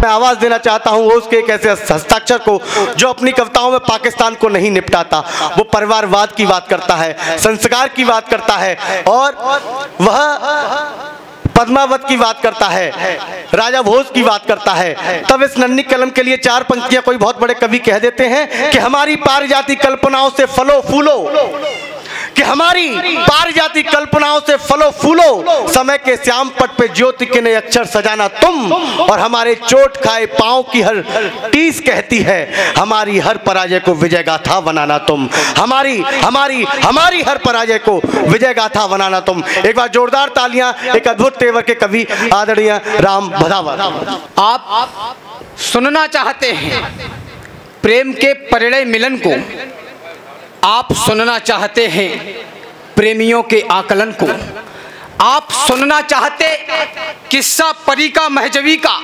मैं आवाज देना चाहता हूं वो उसके एक ऐसे हस्ताक्षर को जो अपनी कविताओं में पाकिस्तान को नहीं निपटाता। वो परिवारवाद की बात करता है, संस्कार की बात करता है और वह पद्मावत की बात करता है, राजा भोज की बात करता है। तब इस नन्ही कलम के लिए 4 पंक्तियां कोई बहुत बड़े कवि कह देते हैं कि हमारी पारिजाति कल्पनाओं से फलो फूलो, कि हमारी पारिजाति कल्पनाओं से फलो फूलो, समय के श्याम पट पे ज्योति के नए अक्षर सजाना तुम, और हमारे चोट खाए पांव की हर टीस कहती है हमारी हर पराजय को विजय गाथा बनाना तुम, हमारी हमारी हमारी हर पराजय को विजय गाथा बनाना तुम। एक बार जोरदार तालियां एक अद्भुत तेवर के कवि आदरणीय राम भदावर। आप सुनना चाहते हैं प्रेम के परिणय मिलन को, आप सुनना चाहते हैं प्रेमियों के आकलन को, आप सुनना चाहते किस्सा परी का महजवी का,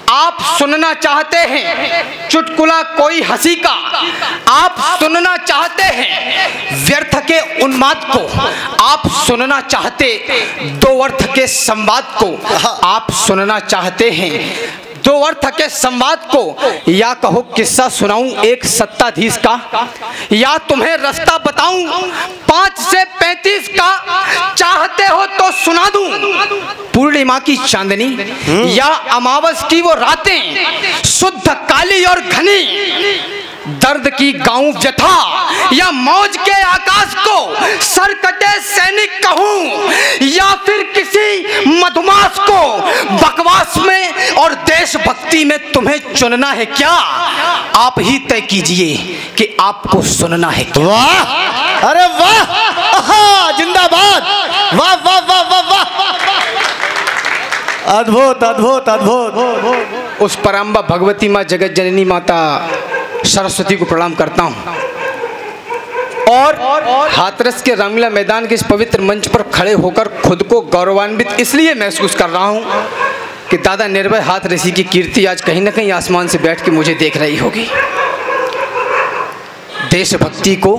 आप सुनना चाहते हैं चुटकुला कोई हंसी का, आप सुनना चाहते हैं व्यर्थ के उन्माद को, आप सुनना चाहते दो अर्थ के संवाद को, आप सुनना चाहते हैं दो अर्थ के संवाद को, या कहो किस्सा सुनाऊं एक सत्ताधीश का, या तुम्हें रास्ता बताऊं 5 से 35 का, चाहते हो तो सुना दूं पूर्णिमा की चांदनी या अमावस की वो रातें शुद्ध काली और घनी, दर्द की गाँव व्यथा या मौज के आकाश को सर कटे सैनिक कहूं, या फिर किसी मधुमास को बकवास में और देशभक्ति में तुम्हें चुनना है क्या, आप ही तय कीजिए कि आपको सुनना है क्या। वाह, अरे वाह, जिंदाबाद, वाह वाह वाह वाह वाह, अद्भुत अद्भुत अद्भुत। उस पराम्बा भगवती माँ जगत जननी माता सरस्वती को प्रणाम करता हूँ और हाथरस के रामलीला मैदान के इस पवित्र मंच पर खड़े होकर खुद को गौरवान्वित इसलिए महसूस कर रहा हूँ कि दादा निर्भय हाथरसी की कीर्ति आज कहीं ना कहीं आसमान से बैठ के मुझे देख रही होगी। देशभक्ति को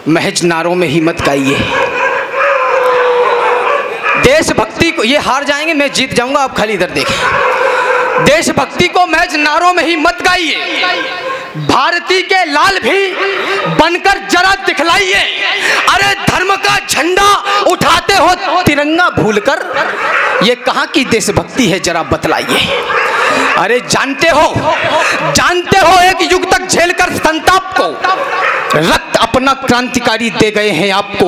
महज नारों में ही मत गाइए, देशभक्ति को, ये हार जाएंगे मैं जीत जाऊंगा, आप खाली इधर देखें। देशभक्ति को महज नारों में ही मत गाइए, भारती के लाल भी बनकर जरा दिखलाइए। अरे धर्म का झंडा उठाते हो तिरंगा भूलकर, ये कहाँ की देशभक्ति है जरा बतलाइए। अरे जानते हो एक युग तक झेलकर संताप को रक्त अपना क्रांतिकारी दे गए हैं आपको,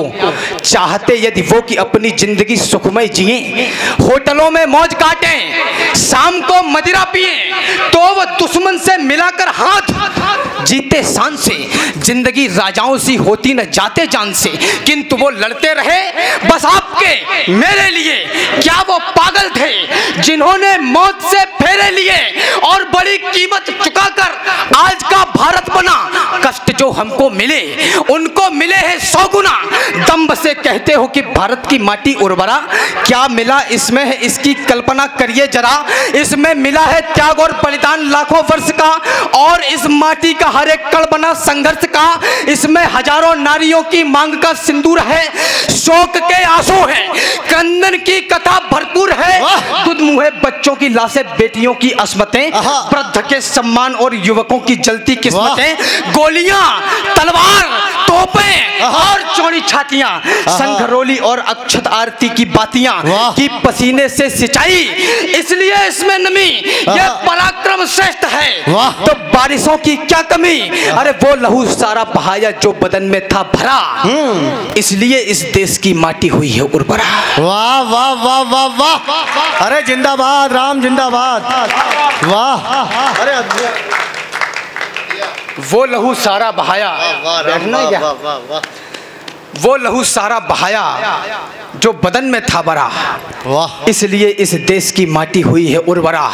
चाहते यदि वो कि अपनी जिंदगी सुखमय जिए, होटलों में मौज काटें, शाम को मदिरा पिए, तो वो दुश्मन से मिलाकर हाथ जीते शान से, जिंदगी राजाओं सी होती न जाते जान से, किंतु वो लड़ते रहे बस आपके मेरे लिए। क्या वो पागल थे जिन्होंने मौत से फेरे लिए और बड़ी कीमत चुकाकर आज का भारत बना। कष्ट जो हमको मिले उनको मिले हैं 100 गुना। दम्भ से कहते हो कि भारत की माटी उर्वरा, क्या मिला इसमें है इसकी कल्पना करिए जरा। इसमें मिला है त्याग और बलिदान लाखों वर्ष का, और इस माटी का हर एक कण बना संघर्ष का। इसमें हजारों नारियों की मांग का सिंदूर है, शोक के आंसू है, क्रंदन की कथा भरपूर है। दूध मुहे बच्चों की लाशें, बेटियों की अस्मतें, वृद्ध के सम्मान और युवकों की जलती किस्मतें, गोलियां, तलवार, तोपें और चौड़ी छातियां, संघरोली और अक्षत आरती की बातियां, की पसीने से सिंचाई, इसलिए इसमें नमी, ये पराक्रम श्रेष्ठ है। तो बारिशों की क्या कमी, अरे वो लहू सारा बहाया जो बदन में था भरा, इसलिए इस देश की माटी हुई है उर्वरा। वाह वाह वाह वाह वाह, अरे जिंदाबाद राम जिंदाबाद, वाह, अरे वो लहू सारा बहाया, बैठना क्या, वो लहू सारा बहाया जो बदन में था भरा, वाह, इसलिए इस देश की माटी हुई है उर्वरा।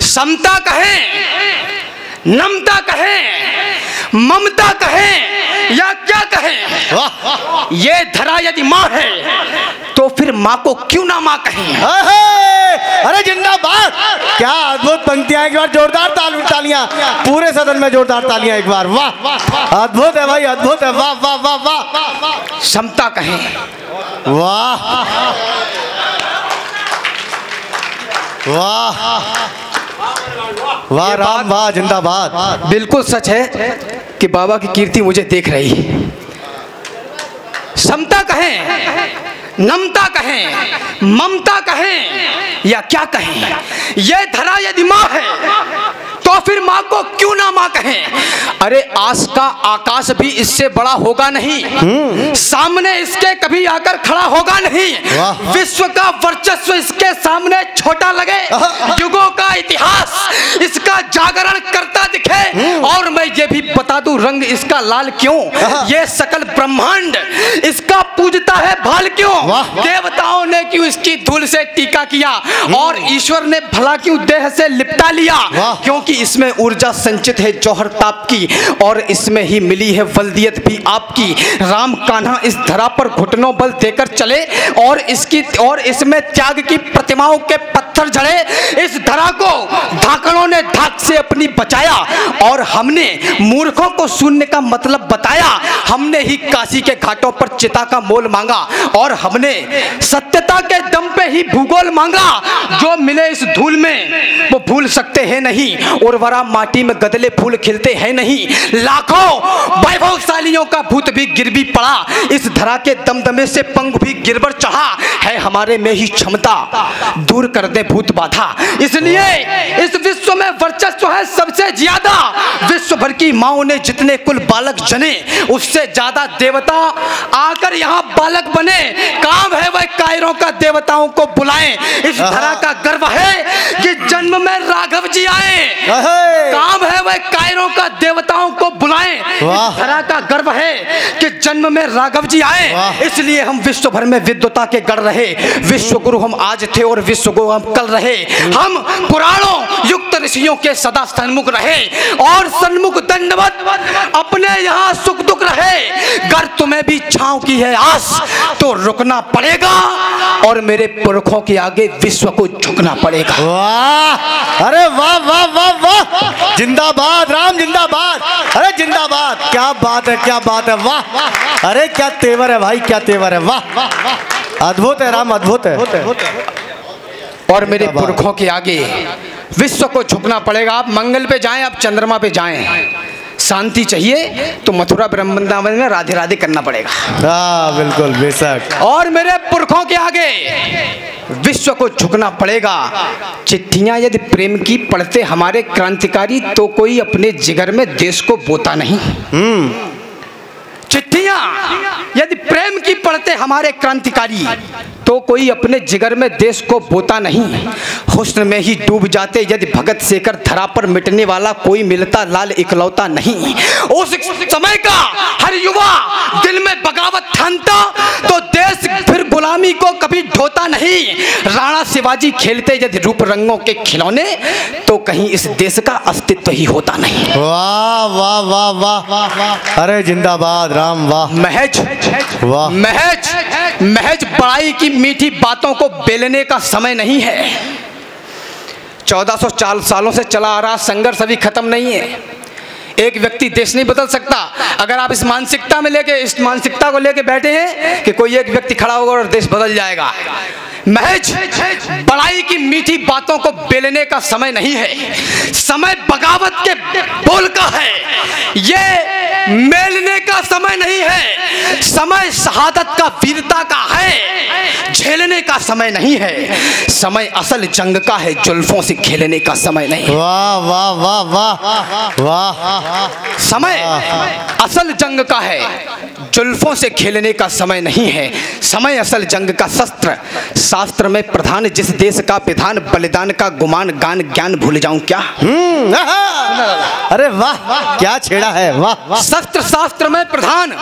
समता कहें, नमता कहें, ममता कहें या क्या कहें, ये धरा यदि माँ है तो फिर माँ को क्यों ना माँ कहें। अरे जिंदाबाद, क्या अद्भुत पंक्तियां, एक बार जोरदार तालियां, पूरे सदन में जोरदार तालियां एक बार, वाह, अद्भुत है भाई, अद्भुत है, वाह वाह वाह वाह। समता कहें, वाह वाह, वाह राम वाह, जिंदाबाद। बिल्कुल सच है कि बाबा की कीर्ति मुझे देख रही है। समता कहें, नमता कहें, ममता कहें या क्या कहें, ये धरा यदि माँ है तो फिर माँ को क्यों ना माँ कहें। अरे आस का आकाश भी इससे बड़ा होगा नहीं, सामने इसके कभी आकर खड़ा होगा नहीं। विश्व का वर्चस्व इसके सामने छोटा लगे, युगों का इतिहास इसका जागरण करता दिखे। और मैं ये भी बता दूं रंग इसका लाल क्यों, ये सकल ब्रह्मांड इसका पूजता है भाल क्यों। देवताओं ने क्यों इसकी धूल से टीका किया और ईश्वर ने भला क्यों देह से लिपटा लिया, क्योंकि इसमें ऊर्जा संचित है जौहर ताप की, और इसमें ही मिली है वल्दियत भी आपकी। राम कान्हा इस धरा पर घुटनों बल देकर चले और इसमें त्याग की प्रतिमाओं के पत्थर जड़े। इस धरा को धाकड़ों ने धाक से अपनी बचाया और हमने मूर्खों को शून्य का मतलब बताया। हमने ही काशी के घाटों पर चिता का मोल मांगा और हमने सत्यता के दम पे ही भूगोल मांगा। जो मिले इस धूल में वो भूल सकते हैं नहीं, उर्वरा माटी में गदले फूल खिलते हैं नहीं। लाखों वैभवशालियों का भूत भी गिर भी पड़ा, इस धरा के दमदमे से पंख भी गिरबर चढ़ा है। हमारे में ही क्षमता दूर कर दे भूत बाधा, इसलिए इस विश्व में वर्चस्व है सबसे ज्यादा। विश्व भर की माओ ने जितने कुल बालक जने, उससे ज्यादा देवता आकर यहाँ बालक बने। काम है वह कायरों का देवताओं को बुलाएं। इस धरा का गर्व है कि जन्म में राघव जी आए। काम है वह कायरों का देवताओं को बुलाएं। इस धरा का गर्व है कि जन्म में राघव जी आए। इसलिए हम विश्व भर में विद्वता के गढ़ रहे। विश्व गुरु हम आज थे और विश्व गुरु हम कल रहे। हम पुराणों युक्त ऋषियों के सदा सन्मुख रहे और सन्मुख दंडवत अपने यहाँ सुख दुख रहे। गर तुम्हें भी छांव की है आस तो रुकना पड़ेगा और मेरे पुरखों के आगे विश्व को झुकना पड़ेगा। वाह, अरे वाह वाह वाह वाह, जिंदाबाद राम जिंदाबाद। अरे जिंदाबाद, क्या बात है, क्या बात है, वाह। अरे क्या तेवर है भाई, क्या तेवर है, वाह। अद्भुत है राम, अद्भुत है। और मेरे पुरखों के आगे विश्व को झुकना पड़ेगा। आप मंगल पे जाएं, आप चंद्रमा पे जाएं, शांति चाहिए तो मथुरा वृंदावन में राधे राधे करना पड़ेगा। हाँ बिल्कुल बेशक। और मेरे पुरखों के आगे विश्व को झुकना पड़ेगा। चिट्ठियां यदि प्रेम की पढ़ते हमारे क्रांतिकारी तो कोई अपने जिगर में देश को बोता नहीं। चिट्ठियां यदि प्रेम की पढ़ते हमारे क्रांतिकारी तो कोई अपने जिगर में देश को बोता नहीं। हुस्न में ही डूब जाते यदि भगत शेखर, धरा पर मिटने वाला कोई मिलता लाल इकलौता नहीं। उस समय का हर युवा दिल में बगावत ठानता तो देश फिर गुलामी को कभी ढोता नहीं। राणा शिवाजी खेलते यदि रूप रंगों के खिलौने तो कहीं इस देश का अस्तित्व ही होता नहीं। वाह वाह वाह वाह, अरे जिंदाबाद राम, वाह। महज वाह, महज बड़ाई की मीठी बातों को बेलने का समय नहीं है। 1404 सालों से चला आ रहा संघर्ष अभी खत्म नहीं है। एक व्यक्ति देश नहीं बदल सकता। अगर आप इस मानसिकता को लेके बैठे हैं कि कोई एक व्यक्ति खड़ा होगा और देश बदल जाएगा, महज बड़ाई की मीठी बातों को बेलने का समय नहीं है। समय बगावत के बोल का है, ये मेलने का समय नहीं है। समय शहादत का, वीरता का है, झेलने का समय नहीं है। समय असल जंग का है, जुल्फों से खेलने का समय नहीं। वाह वाह वाह वाह वाह। समय असल जंग का है, जुल्फों से खेलने का समय नहीं है। समय असल जंग का शस्त्र, शास्त्र में प्रधान जिस देश का विधान, बलिदान का गुमान, गान ज्ञान भूल जाऊं क्या। अरे वाह, क्या छेड़ा है, वाह। शस्त्र शास्त्र में प्रधान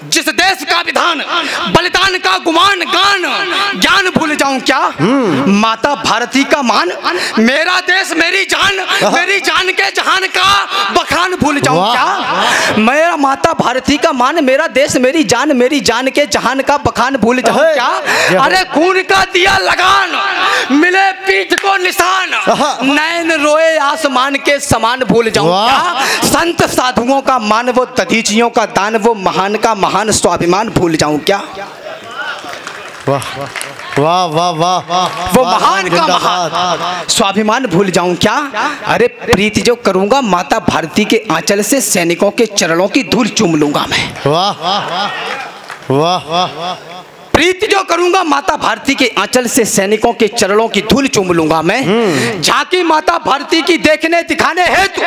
जिस देश का विधान, बलिदान का गुमान, गान ज्ञान भूल जाऊं क्या। माता भारती का मान, मेरा देश मेरी जान के जहान का बखान भूल जाऊं क्या। मेरा माता भारती का मान, मेरा देश मेरी जान के जहान का बखान भूल जाऊं क्या। अरे खून का दिया लगान, मिले पीठ को निशान, नैन रोए आसमान के समान भूल जाऊं क्या। संत साधुओं का मान, वो दधीचियों का दान, वो महान का महान स्वाभिमान भूल जाऊं क्या। वाह। वाह वाह वाह, वो महान का महान। स्वाभिमान भूल जाऊं क्या? अरे प्रीति जो करूंगा माता भारती के आंचल से सैनिकों के चरणों की धूल चूम लूंगा मैं। वाह वाह वाह, प्रीति जो करूंगा माता भारती के आंचल से सैनिकों के चरणों की धूल चूम लूंगा मैं। झांकी माता भारती की देखने दिखाने हेतु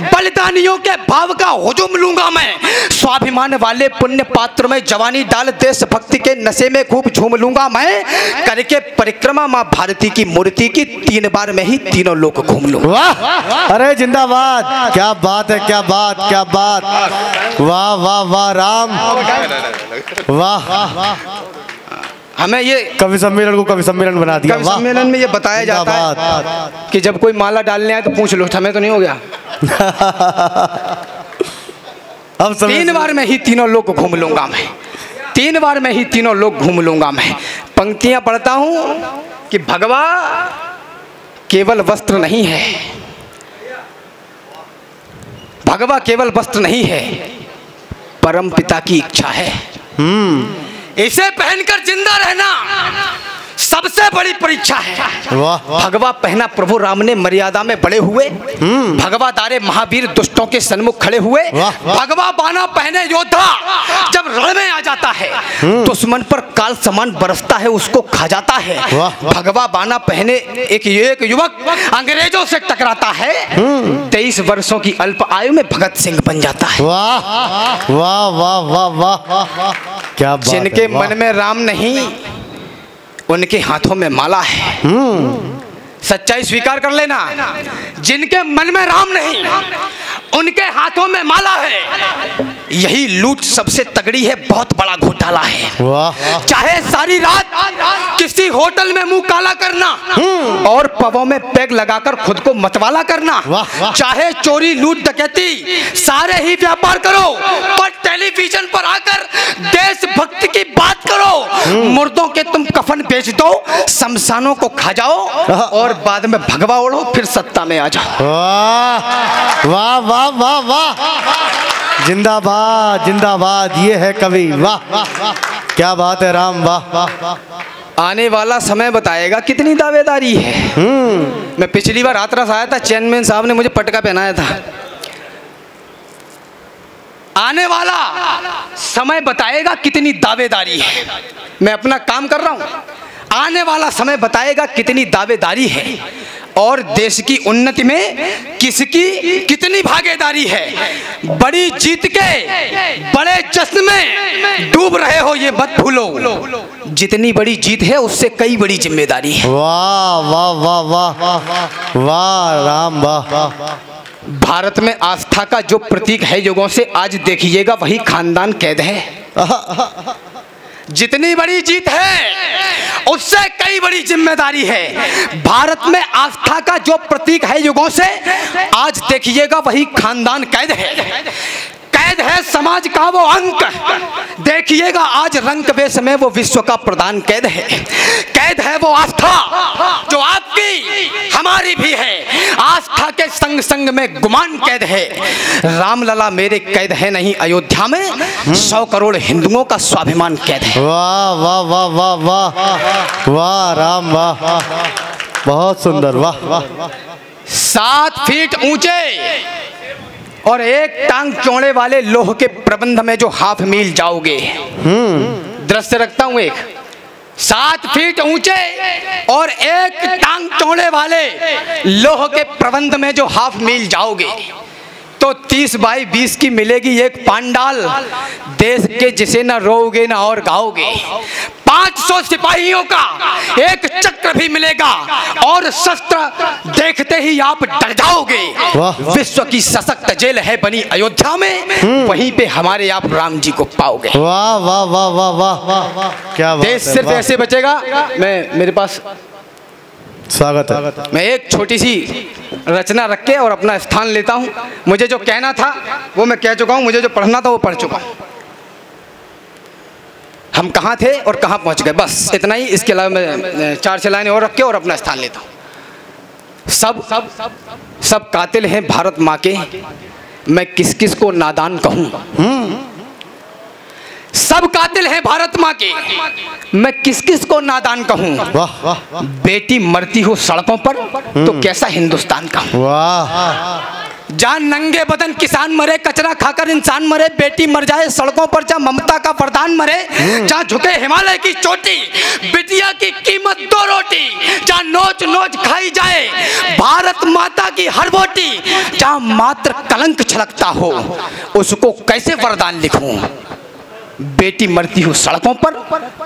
बलिदानियों के भाव का हुजूम लूंगा मैं। स्वाभिमान वाले पुण्य पात्र में जवानी डाल देशभक्ति के नशे में खूब झूम लूंगा मैं। करके परिक्रमा माँ भारती की मूर्ति की 3 बार में ही तीनों लोग घूम लूंगा। वाह, अरे जिंदाबाद, क्या बात है, क्या बात, क्या बात, वाह वाह वाह राम, वाह। हमें ये कवि सम्मेलन को कवि सम्मेलन बना दिया। कवि सम्मेलन में ये बताया जाता है कि जब कोई माला डालने आए तो पूछ लो, हमें तो नहीं हो गया। अब 3 बार में ही तीनों लोग घूम लूंगा मैं। 3 बार में ही तीनों लोग घूम लूंगा मैं। पंक्तियां पढ़ता हूं कि भगवा केवल वस्त्र नहीं है, भगवा केवल वस्त्र नहीं है, परम पिता की इच्छा है। इसे पहनकर जिंदा रहना सबसे बड़ी परीक्षा है। भगवा पहना प्रभु राम ने मर्यादा में बड़े हुए, भगवा दारे महावीर दुष्टों के सन्मुख खड़े हुए। भगवा बाना पहने योद्धा जब रण में आ जाता है दुश्मन पर काल समान बरसता है, उसको खा जाता है। भगवा बाना पहने एक युवक अंग्रेजों से टकराता है, 23 वर्षों की अल्प आयु में भगत सिंह बन जाता है। वाह वाह वाह वाह वाह, क्या बात है। जिनके मन में राम नहीं उनके हाथों में माला है। सच्चाई स्वीकार कर लेना, जिनके मन में राम नहीं उनके हाथों में माला है। यही लूट सबसे तगड़ी है, बहुत बड़ा घोटाला है। चाहे सारी रात किसी होटल में मुंह काला करना और पवों में पैग लगाकर खुद को मतवाला करना, चाहे चोरी लूट डकैती सारे ही व्यापार करो, पर टेलीविजन पर आकर देशभक्ति की बात करो। मुर्दों के तुम कफन बेच दो, शमशानों को खा जाओ और बाद में भगवा ओढ़ो, फिर सत्ता में आ जाओ। वाह वाह वाह वाह, जिंदाबाद जिंदाबाद, ये है कवि। वाह क्या बात है राम, वाह। आने वाला समय बताएगा कितनी दावेदारी है। मैं पिछली बार हाथरस आया था, चेयरमैन साहब ने मुझे पटका पहनाया था। आने वाला समय बताएगा कितनी दावेदारी है। मैं अपना काम कर रहा हूं, आने वाला समय बताएगा कितनी दावेदारी है और देश की उन्नति में किसकी कितनी भागीदारी है। बड़ी जीत के बड़े जश्न में डूब रहे हो ये मत भूलो, जितनी बड़ी जीत है उससे कई बड़ी जिम्मेदारी है। वाह वाह वाह वाह वाह राम, वाह। भारत में आस्था का जो प्रतीक है युगों से, आज देखिएगा वही खानदान कैद है। जितनी बड़ी जीत है उससे कई बड़ी जिम्मेदारी है। भारत में आस्था का जो प्रतीक है युगों से, आज देखिएगा वही खानदान कैद है। कैद है समाज का वो अंक, देखिएगा आज रंग वेश में वो विश्व का प्रधान कैद है। कैद है वो आस्था जो आपकी हमारी भी है, आस्था के संग संग में गुमान कैद है। रामलला मेरे कैद है नहीं अयोध्या में, 100 करोड़ हिंदुओं का स्वाभिमान कैद है। वाह वाह वाह वाह वाह वाह राम, वाह बहुत सुंदर, वाह। 7 फीट ऊंचे और 1 टांग चौड़े वाले लोह के प्रबंध में जो हाफ मील जाओगे, दृश्य रखता हूं, 7 फीट ऊंचे और 1 टांग चौड़े वाले लोह के प्रबंध में जो हाफ मील जाओगे तो 30 बाई 20 की मिलेगी एक पांडाल, देश के जिसे ना रोओगे ना और गाओगे। 500 सिपाहियों का एक चक्र भी मिलेगा और शस्त्र देखते ही आप डर जाओगे। विश्व की सशक्त जेल है बनी अयोध्या में, वहीं पे हमारे आप राम जी को पाओगे। वाह वाह वाह वाह वाह, क्या देश सिर्फ ऐसे बचेगा। मैं मेरे पास स्वागत है। मैं एक छोटी सी रचना रख के और अपना स्थान लेता हूं। मुझे जो कहना था वो मैं कह चुका हूं, मुझे जो पढ़ना था वो पढ़ चुका हूं। हम कहाँ थे और कहाँ पहुंच गए, बस इतना ही। इसके अलावा मैं 4-6 लाइनें और रख के और अपना स्थान लेता हूं। सब कातिल हैं भारत माँ के, मैं किस किस को नादान कहूं। सब कातिल हैं भारत माँ के। मैं किस किस को नादान कहूँ। बेटी मरती हो सड़कों पर तो कैसा हिंदुस्तान का। जहाँ नंगे बदन किसान मरे, कचरा खाकर इंसान मरे, बेटी मर जाए सड़कों पर, जहाँ ममता का प्रधान मरे, जहाँ झुके हिमालय की चोटी, बिटिया की कीमत 2 रोटी, जहाँ नोच नोच खाई जाए भारत माता की हर बोटी, जहाँ मात्र कलंक छलकता हो उसको कैसे वरदान लिखूं। बेटी मरती हो सड़कों पर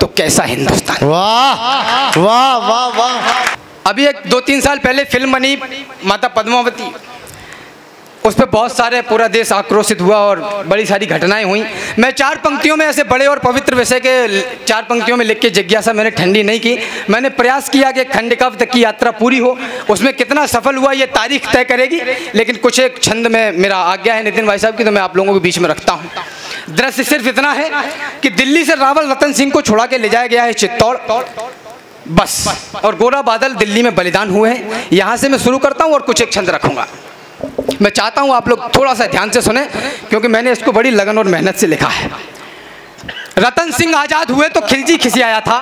तो कैसा हिंदुस्तान। वाह वाह वाह वाह। अभी एक 2-3 साल पहले फिल्म बनी माता पद्मावती, उस पर बहुत सारे पूरा देश आक्रोशित हुआ और बड़ी सारी घटनाएं हुई। मैं 4 पंक्तियों में ऐसे बड़े और पवित्र विषय के 4 पंक्तियों में लिख के जिज्ञासा मैंने ठंडी नहीं की। मैंने प्रयास किया कि खंडकाव्य तक की यात्रा पूरी हो। उसमें कितना सफल हुआ ये तारीख तय करेगी, लेकिन कुछ एक छंद में मेरा आज्ञा है नितिन भाई साहब की, तो मैं आप लोगों के बीच में रखता हूँ। दृश्य सिर्फ इतना है कि दिल्ली से रावल रतन सिंह को छुड़ा के ले जाया गया है चित्तौड़, बस, और गोरा बादल दिल्ली में बलिदान हुए हैं। यहाँ से मैं शुरू करता हूँ और कुछ एक छंद रखूँगा। मैं चाहता हूं आप लोग थोड़ा सा ध्यान से सुने, क्योंकि मैंने इसको बड़ी लगन और मेहनत से लिखा है। रतन सिंह आजाद हुए तो खिलजी खिसियाया था,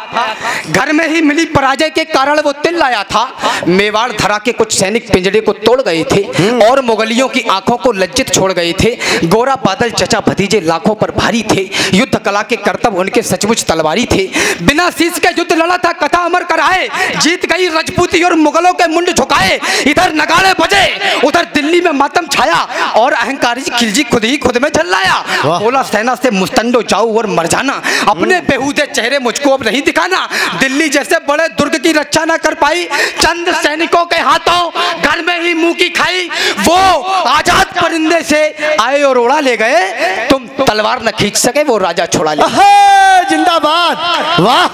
घर में ही मिली पराजय के कारण वो तिल लाया था। मेवाड़ धरा के कुछ सैनिक पिंजड़े को तोड़ गए थे और मुगलियों की आंखों को लज्जित छोड़ गए थे। गोरा बादल चचा भतीजे लाखों पर भारी थे, युद्ध कला के करतब उनके सचमुच तलवारी थे। बिना शीश के युद्ध लड़ा था कथा अमर कराए, जीत गई रजपूती और मुगलों के मुंड झुकाए। इधर नगाड़े बजे उधर दिल्ली में मातम छाया और अहंकारी खिलजी खुद ही खुद में झल्लाया। बोला सेना से मुस्तंडो जाओ और मर जाना, अपने बेहूदे चेहरे मुझको अब नहीं दिखाना। दिल्ली जैसे बड़े दुर्ग की रक्षा न कर पाई, चंद सैनिकों के हाथों घर में ही मुंह की खाई। वो आजाद परिंदे से आए और उड़ा ले गए, तुम तलवार न खींच सके वो राजा छुड़ा ले। जिंदाबाद। वाह,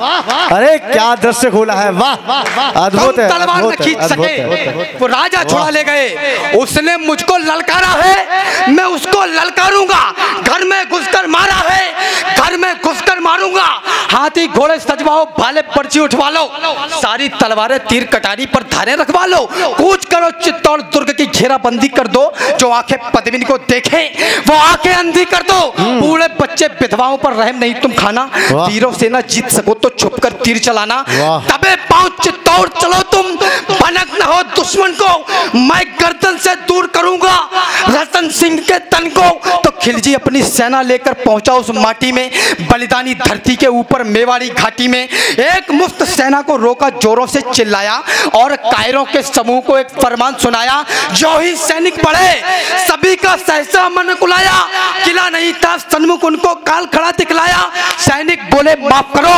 अरे क्या दृश्य खोला है, वाह, अद्भुत है। तलवार न खींच सके वो राजा छुड़ा ले गए। उसने मुझको ललकारा है, मैं उसको ललकारूंगा। घर में घुसकर मारा है, घर में घुसकर मारूंगा। हाथी घोड़े सजवाओ, भाले पर्ची उठवा लो, सारी तलवारें तीर कटारी पर धारे रखवा लो। कूच करो चित्तौड़ दुर्ग की घेराबंदी कर दो, जो आंखें पद्मिनी को देखें वो आंखें अंधी कर दो। बूढ़े बच्चे विधवाओं पर रहम नहीं तुम खाना, वीरों से ना जीत सको तो छुप कर तीर चलाना। तबे पांव चित्तौड़ चलो तुम, भनक न हो दुश्मन को मैं गर्दन से दूर करूंगा। रतन सिंह के तन को तो खिलजी अपनी सेना लेकर पहुंचा उस माटी में, बलिदानी धरती के ऊपर मेवाड़ी घाटी में। एक मुफ्त सेना को रोका, जोरों से चिल्लाया और कायरों के समूह को एक फरमान सुनाया। जो ही सैनिक बढ़े सभी का सहसा मन कुलाया, किला नहीं था सन्मुख उनको काल खड़ा दिखलाया। सैनिक बोले माफ करो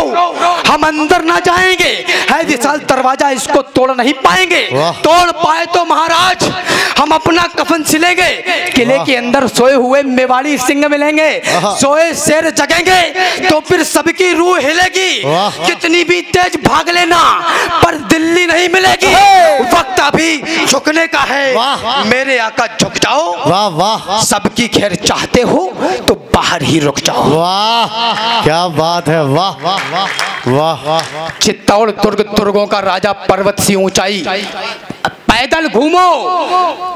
हम अंदर ना जाएंगे, है विशाल दरवाजा इसको तोड़ नहीं पाएंगे। तोड़ पाए तो महाराज हम अपना कफन सिलेंगे। किले के अंदर सोए हुए मेवाड़ी सिंह मिलेंगे, सोए शेर जगेंगे तो फिर सबकी रूह हिलेगी। कितनी भी तेज भाग लेना पर दिल्ली नहीं मिलेगी। वक्त अभी झुकने का है, मेरे आका झुक जाओ। वाह वाह, सबकी खैर चाहते हो तो बाहर ही रुक जाओ। वाह क्या बात है, वाह वाह वाह वाह। चित्तौड़ दुर्ग दुर्गों का राजा, पर्वत सी ऊंचाई, पैदल घूमो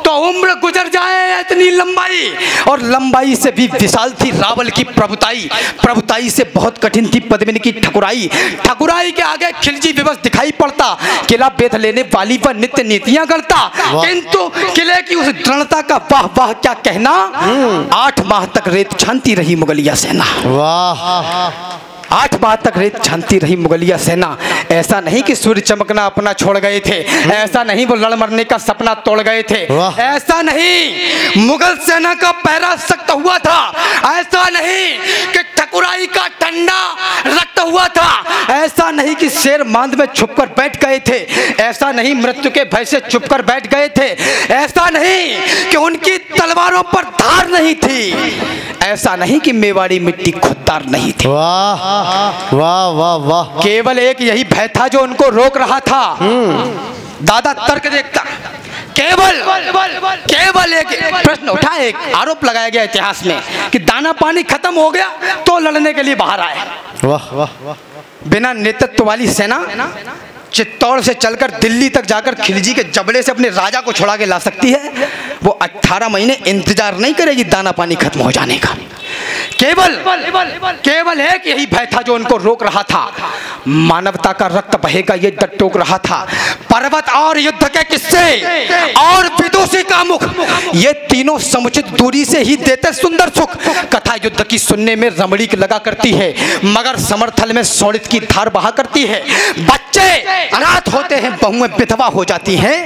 तो उम्र गुजर जाए इतनी लंबाई। और लंबाई से भी विशाल थी रावल की प्रभुताई, प्रभुताई से बहुत कठिन थी पद्मिनी की ठकुराई। ठकुराई के आगे खिलजी विवश दिखाई पड़ता, किला बेध लेने वाली पर नित्य नीतियां गढ़ता। किंतु किले की उस दृढ़ता का वाह वाह क्या कहना। 8 माह तक रेत छानती रही मुगलिया सेना। वाह, 8 माह तक रेत छानती रही मुगलिया सेना। ऐसा नहीं कि सूर्य चमकना अपना छोड़ गए थे, ऐसा नहीं वो लड़ मरने का सपना तोड़ गए थे, ऐसा नहीं मुगल सेना का पहरा सख्त हुआ था, ऐसा नहीं कि ठकुराई का ठंडा रक्त हुआ था, ऐसा नहीं कि शेर मांद में छुपकर बैठ गए थे, ऐसा नहीं मृत्यु के भय से छुपकर बैठ गए थे, ऐसा नहीं कि उनकी तलवारों पर धार नहीं थी, ऐसा नहीं कि मेवाड़ी मिट्टी खुददार नहीं थी। वाह वाह वाह वाह। केवल एक यही भय था जो उनको रोक रहा था। दादा तर्क देखता, केवल एक प्रश्न उठा, एक आरोप लगाया गया इतिहास में कि दाना पानी खत्म हो गया तो लड़ने के लिए बाहर आए। वाह वाह वाह। बिना नेतृत्व वाली सेना चित्तौड़ से चलकर दिल्ली तक जाकर खिलजी के जबड़े से अपने राजा को छुड़ा के ला सकती है। वो 18 महीने इंतजार नहीं करेगी दाना पानी खत्म हो जाने का। केवल एक यही भय था जो उनको रोक रहा था। मानवता का रक्त बहेगा ये डर टोक रहा था। पर्वत और युद्ध के किस्से और विदुषी का मुख, ये तीनों समुचित दूरी से ही देते सुंदर सुख। कथा युद्ध की सुनने में रमणीक लगा करती है, मगर समर्थल में सौड़ित की धार बहा करती है। बच्चे अनाथ होते हैं, बहुएं विधवा हो जाती हैं,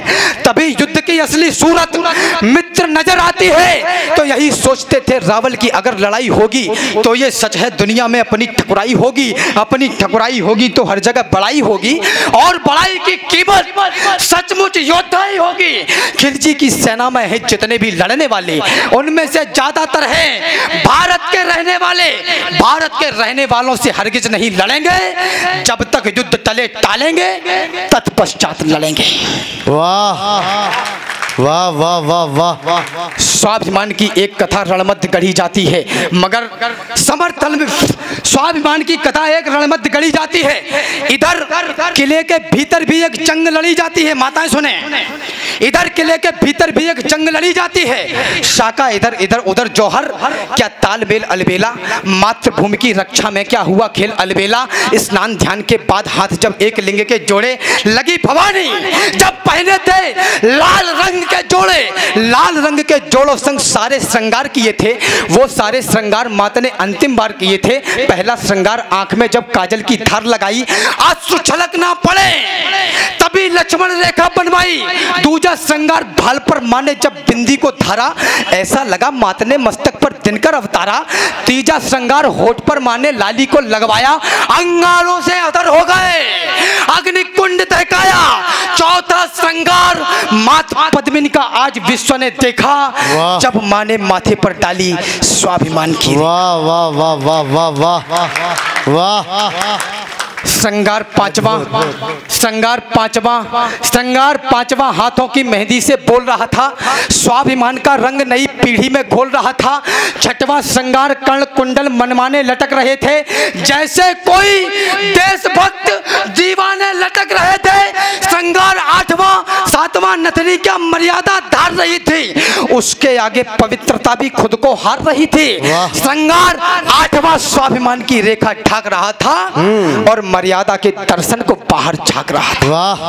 तभी युद्ध की असली सूरत मित्र नजर आती है। तो यही सोचते थे रावल की अगर लड़ाई होगी तो ये सच है दुनिया में अपनी ठकुराई होगी, अपनी ठकुराई होगी तो हर जगह बड़ाई होगी, और बड़ाई की कीमत सचमुच योद्धा ही होगी। खिलजी की सेना में है जितने भी लड़ने वाले, उनमें से ज्यादातर हैं भारत के रहने वाले। भारत के रहने वालों से हरगिज नहीं लड़ेंगे, जब तक युद्ध टले टालेंगे तत्पश्चात लड़ेंगे। वाह वाह वाह वाह वाह। स्वाभिमान की एक कथा रणमध्य गढ़ी जाती है, मगर समर्थल में स्वाभिमान की कथा एक रणमध्य गढ़ी जाती है। इधर किले के भीतर भी एक जंग लड़ी जाती है। माताएं सुने, इधर किले के भीतर भी एक जंग लड़ी जाती है। शाका इधर इधर उधर जौहर, क्या तालमेल अलबेला। मातृभूमि की रक्षा में क्या हुआ खेल अलबेला। स्नान ध्यान के बाद हाथ जब एक लिंग के जोड़े, लगी भवानी जब पहने थे लाल रंग के जोड़े। लाल रंग के जोड़ों संग सारे श्रृंगार किए थे। वो सारे श्रृंगार माता ने अंतिम बार किए थे। पहला श्रृंगार आंख में जब काजल की धार लगाई, आंसू छलक ना पड़े तभी लक्ष्मण रेखा बनवाई। दूजा श्रृंगार भाल पर माने जब बिंदी को धारा, ऐसा लगा माता ने मस्तक पर दिनकर अवतारा। तीजा श्रृंगार होठ पर माने लाली को लगवाया, अंगारों से अतर हो गए, अग्नि कुंड दहकाया। चौथा श्रृंगार माता पद्मिनी का आज विश्व ने देखा, जब माँ ने माथे पर डाली स्वाभिमान की। वाह वाह वाह वाह वाह वाह वाह। श्रृंगार पांचवा हाथों की मेहंदी से बोल रहा था। स्वाभिमान का रंग नई पीढ़ी में घोल रहा था। छठवां श्रृंगार कर्ण कुंडल मनमाने लटक रहे थे, जैसे कोई देशभक्त दीवाने लटक रहे थे। श्रृंगार आठवां सातवां नथनी क्या मर्यादा धार रही थी, उसके आगे पवित्रता भी खुद को हार रही थी। श्रृंगार आठवां स्वाभिमान की रेखा ढाक रहा था और मर्यादा के दर्शन को बाहर झांक रहा था। वाह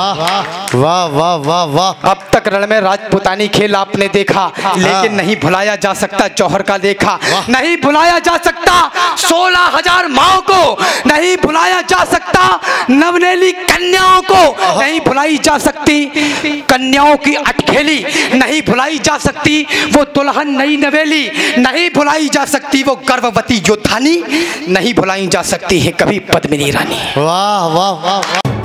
वाह वाह वाह वाह। अब तक रण में राजपुतानी खेल आपने देखा, लेकिन नहीं भुलाया जा सकता जौहर का देखा। नहीं भुलाया जा सकता 16,000 माओ को, नहीं भुलाया जा सकता नवनेली कन्याओं को, नहीं भुलाई जा सकती कन्याओं की अटखेली, नहीं भुलाई जा सकती वो दुल्हन नई नवेली, नहीं भुलाई जा सकती वो गर्भवती योद्धानी, नहीं भुलाई जा सकती है कभी पद्मिनी रानी। वाह वाह वाह।